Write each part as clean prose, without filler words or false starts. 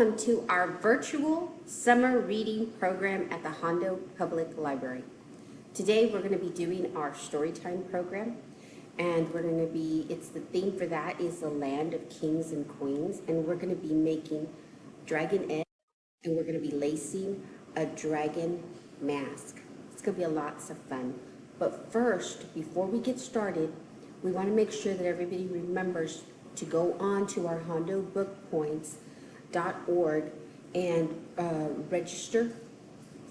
welcome to our virtual summer reading program at the Hondo Public Library. Today we're going to be doing our StoryTime program, and the theme for that is the land of kings and queens, and we're going to be making dragon eggs, and we're going to be lacing a dragon mask. It's going to be lots of fun. But first, before we get started, we want to make sure that everybody remembers to go on to our hondobookpoints.org and register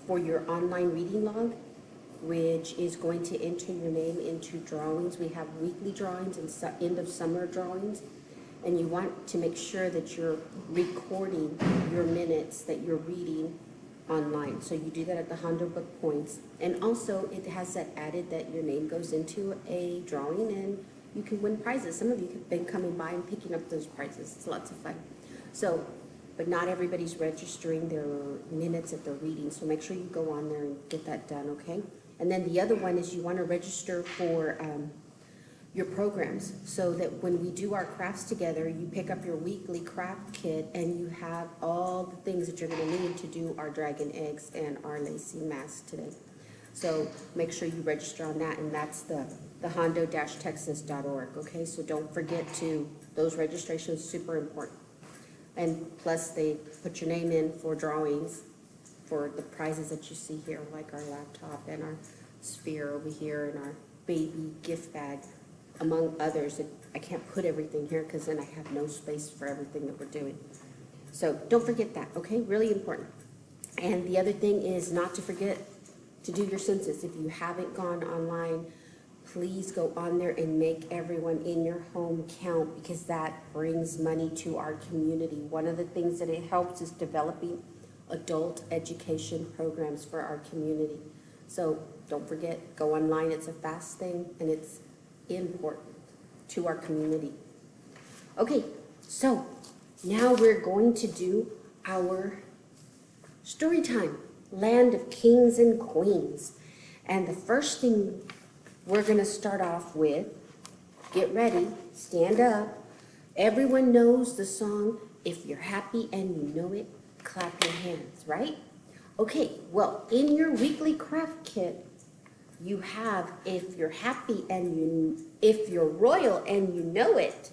for your online reading log, which is going to enter your name into drawings. We have weekly drawings and end of summer drawings, and you want to make sure that you're recording your minutes that you're reading online. So you do that at the Hondo Book Points, and also it has that added that your name goes into a drawing and you can win prizes. Some of you have been coming by and picking up those prizes. It's lots of fun. So, but not everybody's registering their minutes that they're reading, so make sure you go on there and get that done, okay? And then the other one is you want to register for your programs, so that when we do our crafts together, you pick up your weekly craft kit and you have all the things that you're going to need to do our dragon eggs and our lacing mask today. So make sure you register on that, and that's the hondo-texas.org, okay? So don't forget those registrations, super important. And plus they put your name in for drawings for the prizes that you see here, like our laptop and our sphere over here and our baby gift bag, among others. I can't put everything here because then I have no space for everything that we're doing. So don't forget that, okay? Really important. And the other thing is not to forget to do your census. If you haven't gone online, please go on there and make everyone in your home count, because that brings money to our community. One of the things that it helps is developing adult education programs for our community. So don't forget, go online. It's a fast thing and it's important to our community. Okay, so now we're going to do our story time, land of kings and queens. And the first thing we're going to start off with, get ready, stand up. Everyone knows the song, If You're Happy and You Know It, Clap Your Hands, right? Okay, well, in your weekly craft kit, you have If You're Happy and If You're Royal and You Know It.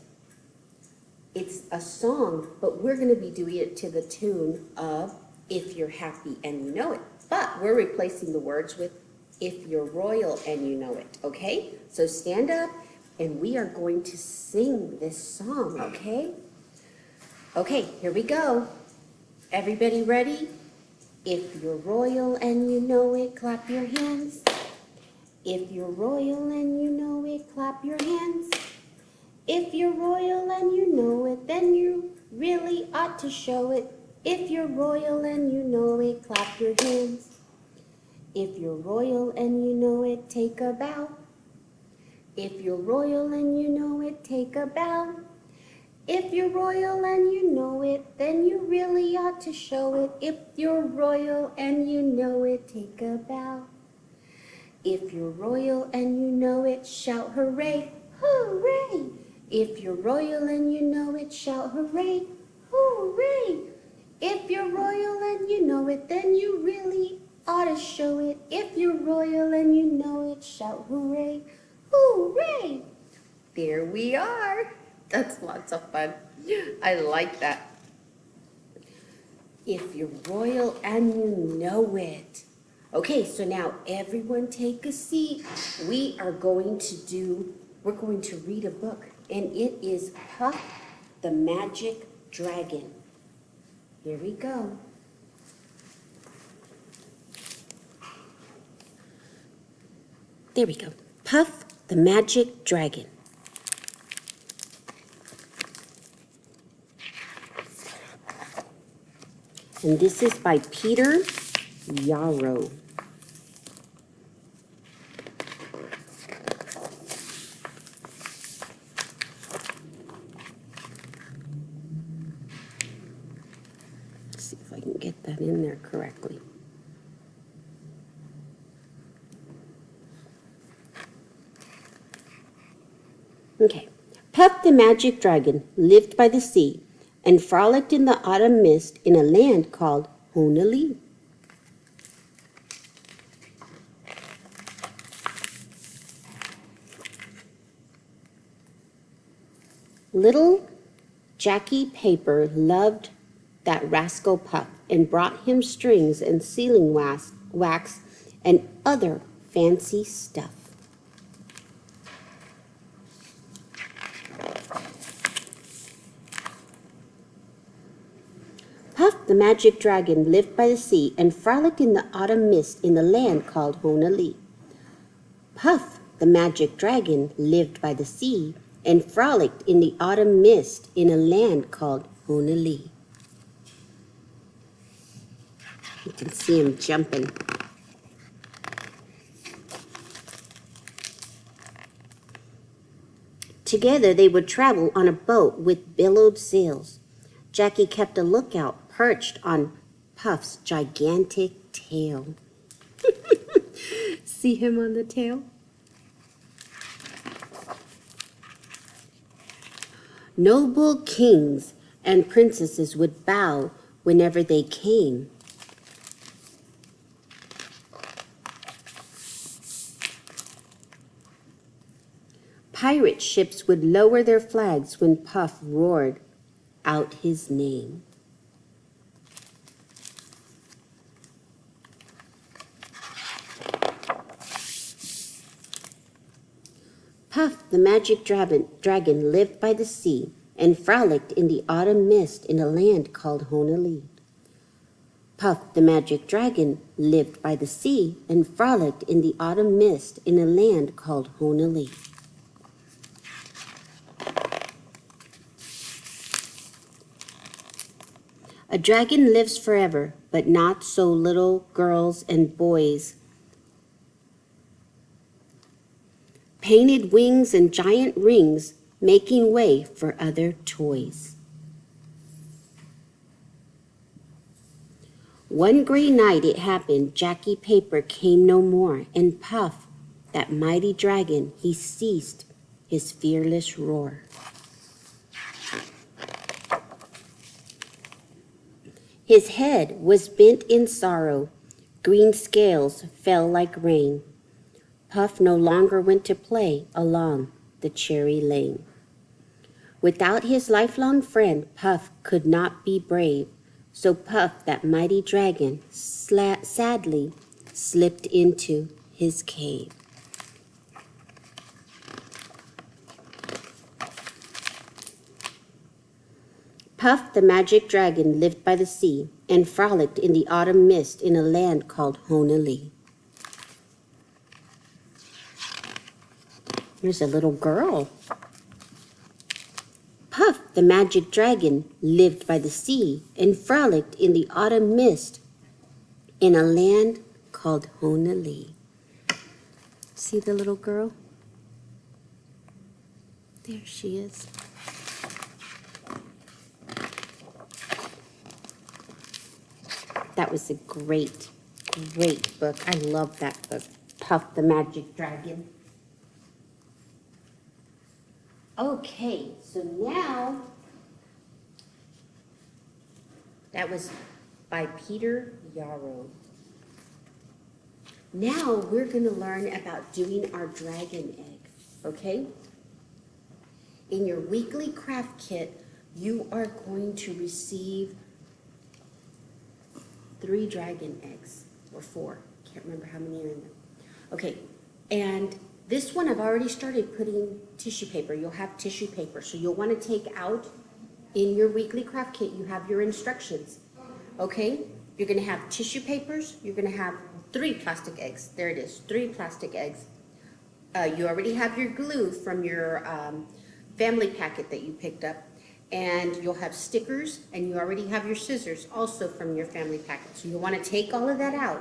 It's a song, but we're going to be doing it to the tune of If You're Happy and You Know It. But we're replacing the words with If You're Royal and You Know It, okay? So stand up and we are going to sing this song, okay? Okay, here we go. Everybody ready? If you're royal and you know it, clap your hands. If you're royal and you know it, clap your hands. If you're royal and you know it, then you really ought to show it. If you're royal and you know it, clap your hands. If you're royal and you know it, take a bow. If you're royal and you know it, take a bow. If you're royal and you know it, then you really ought to show it. If you're royal and you know it, take a bow. If you're royal and you know it, shout hooray, hooray. If you're royal and you know it, shout hooray, hooray. If you're royal and you know it, then you really ought to show it. If you're royal and you know it, shout hooray, hooray. There we are. That's lots of fun. I like that. If you're royal and you know it. Okay, so now everyone take a seat. We're going to read a book, and it is Puff the Magic Dragon. Here we go. There we go. Puff the Magic Dragon. And this is by Peter Yarrow. Let's see if I can get that in there correctly. Okay. Puff the Magic Dragon lived by the sea and frolicked in the autumn mist in a land called Honolulu. Little Jackie Paper loved that rascal Puff and brought him strings and sealing wax and other fancy stuff. Puff the magic dragon lived by the sea and frolicked in the autumn mist in the land called Honolulu. Puff the magic dragon lived by the sea and frolicked in the autumn mist in a land called Honolulu. You can see him jumping. Together they would travel on a boat with billowed sails. Jackie kept a lookout perched on Puff's gigantic tail. See him on the tail? Noble kings and princesses would bow whenever they came. Pirate ships would lower their flags when Puff roared out his name. Puff the magic dragon lived by the sea and frolicked in the autumn mist in a land called Honolulu. Puff the magic dragon lived by the sea and frolicked in the autumn mist in a land called Honolulu. A dragon lives forever, but not so little girls and boys. Painted wings and giant rings, making way for other toys. One gray night it happened, Jackie Paper came no more, and Puff, that mighty dragon, he ceased his fearless roar. His head was bent in sorrow, green scales fell like rain. Puff no longer went to play along the cherry lane. Without his lifelong friend, Puff could not be brave, so Puff, that mighty dragon, sadly slipped into his cave. Puff the magic dragon lived by the sea and frolicked in the autumn mist in a land called Honolulu. There's a little girl. Puff the magic dragon lived by the sea and frolicked in the autumn mist in a land called Honolulu. See the little girl? There she is. That was a great, great book. I love that book, Puff the Magic Dragon. Okay, so now, that was by Peter Yarrow. Now we're going to learn about doing our dragon egg, okay? In your weekly craft kit, you are going to receive 3 dragon eggs, or 4. Can't remember how many are in there. Okay, and this one I've already started putting tissue paper. You'll have tissue paper, so you'll want to take out in your weekly craft kit, you have your instructions. Okay, you're going to have tissue papers. You're going to have 3 plastic eggs. There it is, 3 plastic eggs. You already have your glue from your family packet that you picked up. And you'll have stickers, and you already have your scissors also from your family packet. So you'll want to take all of that out.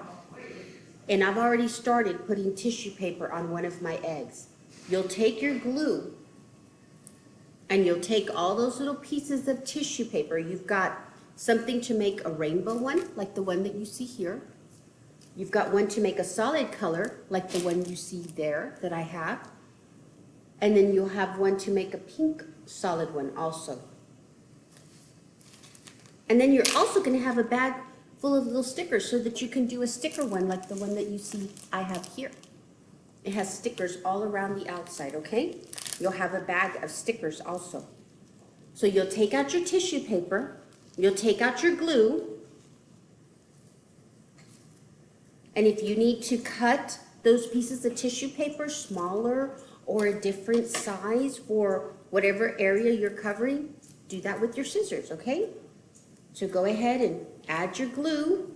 And I've already started putting tissue paper on one of my eggs. You'll take your glue, and you'll take all those little pieces of tissue paper. You've got something to make a rainbow one, like the one that you see here. You've got one to make a solid color, like the one you see there that I have. And then you'll have one to make a pink solid one also. And then you're also gonna have a bag full of little stickers so that you can do a sticker one like the one that you see I have here. It has stickers all around the outside, okay? You'll have a bag of stickers also. So you'll take out your tissue paper, you'll take out your glue, and if you need to cut those pieces of tissue paper smaller or a different size for whatever area you're covering, do that with your scissors, okay? So go ahead and add your glue.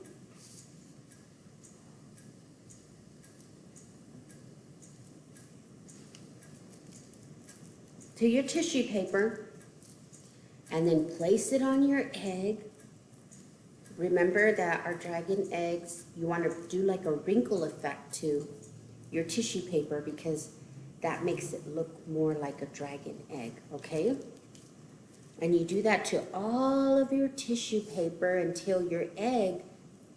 To your tissue paper, and then place it on your egg. Remember that our dragon eggs, you want to do like a wrinkle effect to your tissue paper because that makes it look more like a dragon egg, okay? And you do that to all of your tissue paper until your egg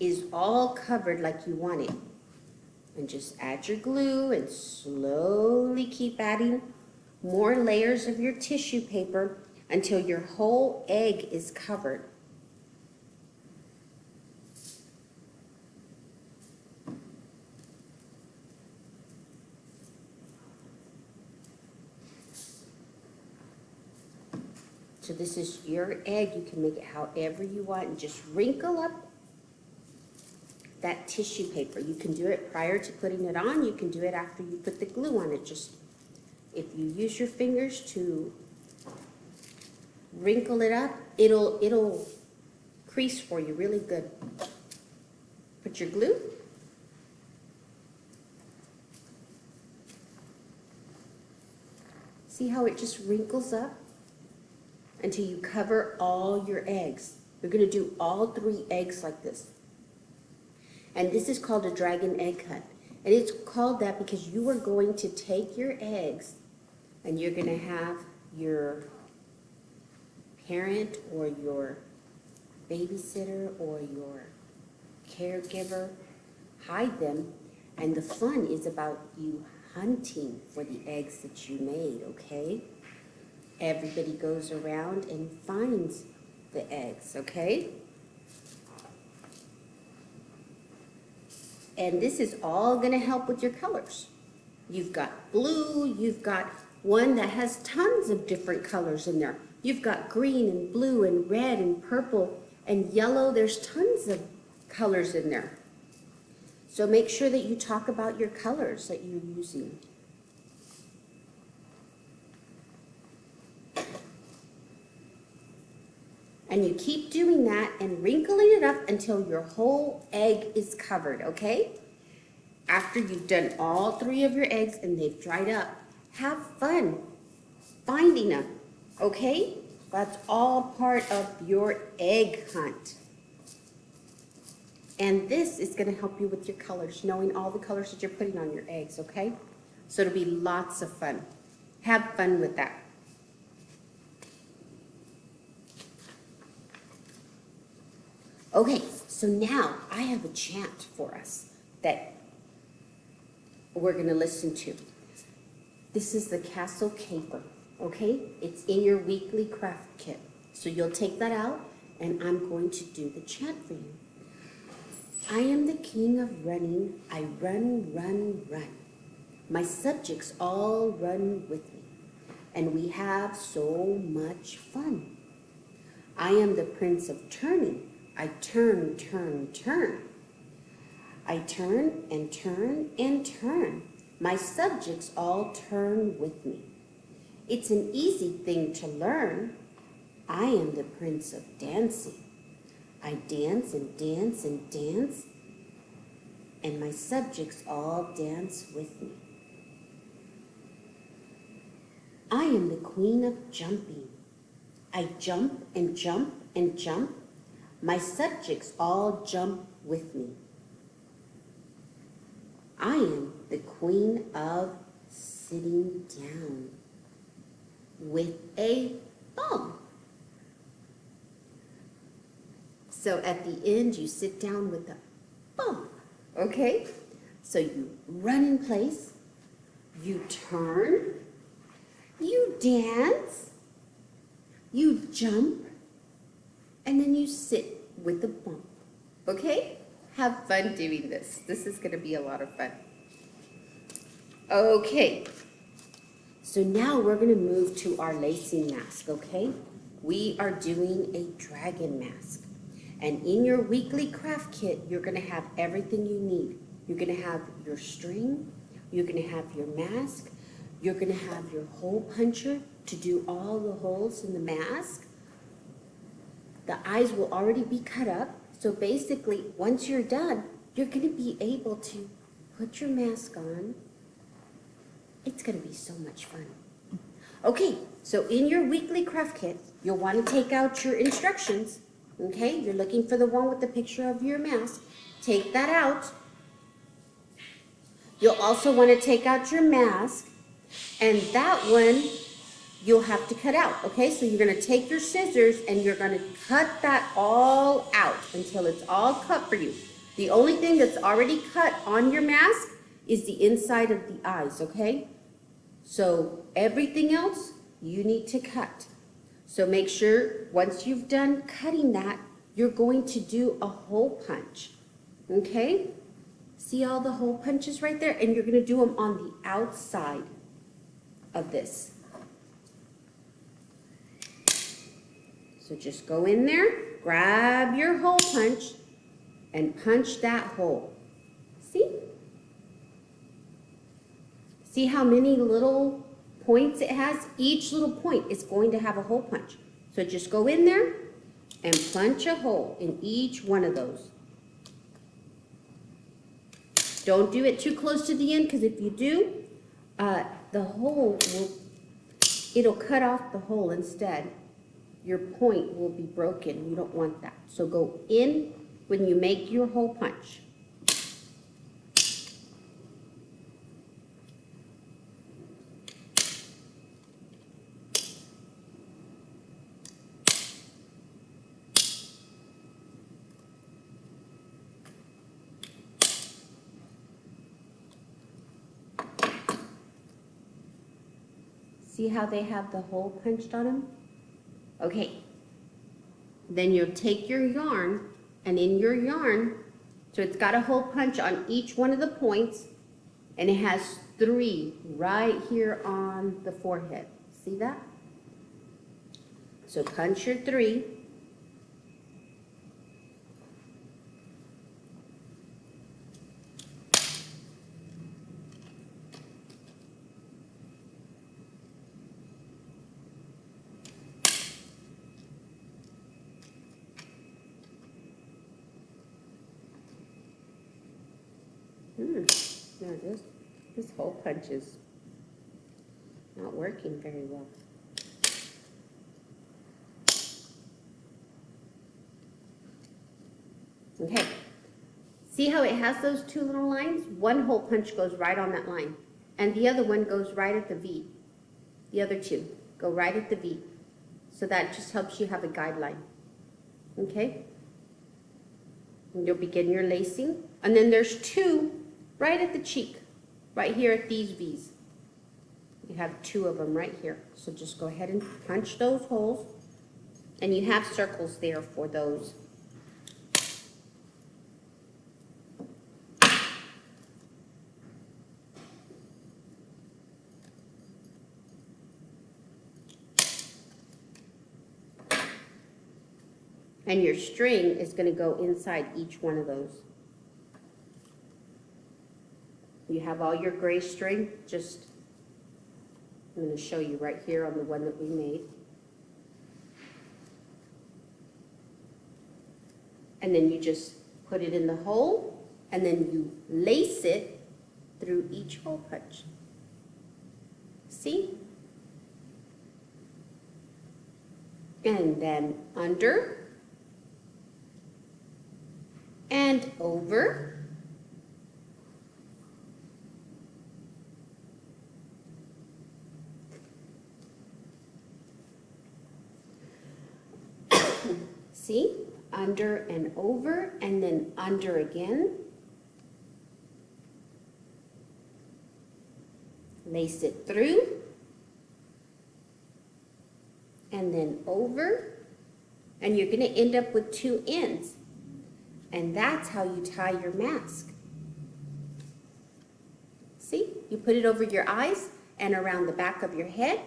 is all covered like you want it. And just add your glue and slowly keep adding more layers of your tissue paper until your whole egg is covered. So this is your egg. You can make it however you want and just wrinkle up that tissue paper. You can do it prior to putting it on. You can do it after you put the glue on it. Just if you use your fingers to wrinkle it up, it'll crease for you really good. Put your glue. See how it just wrinkles up until you cover all your eggs. You're going to do all 3 eggs like this. And this is called a dragon egg hunt. And it's called that because you are going to take your eggs and you're going to have your parent or your babysitter or your caregiver hide them. And the fun is about you hunting for the eggs that you made, okay? Everybody goes around and finds the eggs, okay? And this is all going to help with your colors. You've got blue, you've got one that has tons of different colors in there. You've got green and blue and red and purple and yellow. There's tons of colors in there. So make sure that you talk about your colors that you're using. And you keep doing that and wrinkling it up until your whole egg is covered, okay? After you've done all 3 of your eggs and they've dried up, have fun finding them, okay? That's all part of your egg hunt. And this is going to help you with your colors, knowing all the colors that you're putting on your eggs, okay? So it'll be lots of fun. Have fun with that. Okay, so now I have a chant for us that we're going to listen to. This is the Castle Caper, okay? It's in your weekly craft kit. So you'll take that out, and I'm going to do the chant for you. I am the king of running. I run, run, run. My subjects all run with me, and we have so much fun. I am the prince of turning. I turn, turn, turn. I turn and turn and turn. My subjects all turn with me. It's an easy thing to learn. I am the prince of dancing. I dance and dance and dance, and my subjects all dance with me. I am the queen of jumping. I jump and jump and jump. My subjects all jump with me. I am the queen of sitting down with a bump. So at the end, you sit down with a bump, okay? So you run in place, you turn, you dance, you jump, and then you sit with the bump. Okay? Have fun doing this. This is going to be a lot of fun. Okay. So now we're going to move to our lacing mask, okay? We are doing a dragon mask. And in your weekly craft kit, you're going to have everything you need. You're going to have your string, you're going to have your mask, you're going to have your hole puncher to do all the holes in the mask. The eyes will already be cut up. So basically, once you're done, you're going to be able to put your mask on. It's going to be so much fun. Okay, so in your weekly craft kit, you'll want to take out your instructions. Okay, you're looking for the one with the picture of your mask. Take that out. You'll also want to take out your mask, and that one you'll have to cut out. Okay, so you're going to take your scissors and you're going to cut that all out until it's all cut for you. The only thing that's already cut on your mask is the inside of the eyes, okay? So everything else you need to cut. So make sure once you've done cutting that, you're going to do a hole punch, okay? See all the hole punches right there? And you're going to do them on the outside of this. So just go in there, grab your hole punch, and punch that hole. See? See how many little points it has? Each little point is going to have a hole punch. So just go in there and punch a hole in each one of those. Don't do it too close to the end, because if you do, the hole it'll cut off the hole instead. Your point will be broken. You don't want that. So go in when you make your hole punch. See how they have the hole punched on them? Okay. Then you'll take your yarn, and in your yarn, so it's got a hole punch on each one of the points, and it has 3 right here on the forehead. See that? So punch your 3. No, this hole punch is not working very well. Okay, see how it has those 2 little lines? One hole punch goes right on that line, and the other one goes right at the V. The other 2 go right at the V. So that just helps you have a guideline. Okay? And you'll begin your lacing. And then there's 2 right at the cheek, right here at these V's. You have 2 of them right here. So just go ahead and punch those holes. And you have circles there for those. And your string is going to go inside each one of those. You have all your gray string, I'm going to show you right here on the one that we made. And then you just put it in the hole, and then you lace it through each hole punch. See? And then under and over. See? Under and over, and then under again. Lace it through, and then over, And you're gonna end up with 2 ends. And that's how you tie your mask. See, you put it over your eyes and around the back of your head,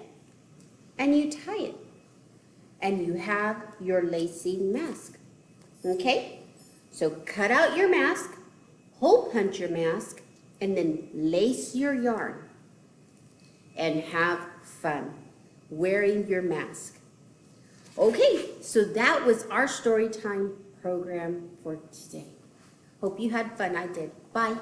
and you tie it. And you have your lacy mask, okay? So cut out your mask, hole punch your mask, and then lace your yarn. And have fun wearing your mask. Okay, so that was our story time program for today. Hope you had fun. I did. Bye.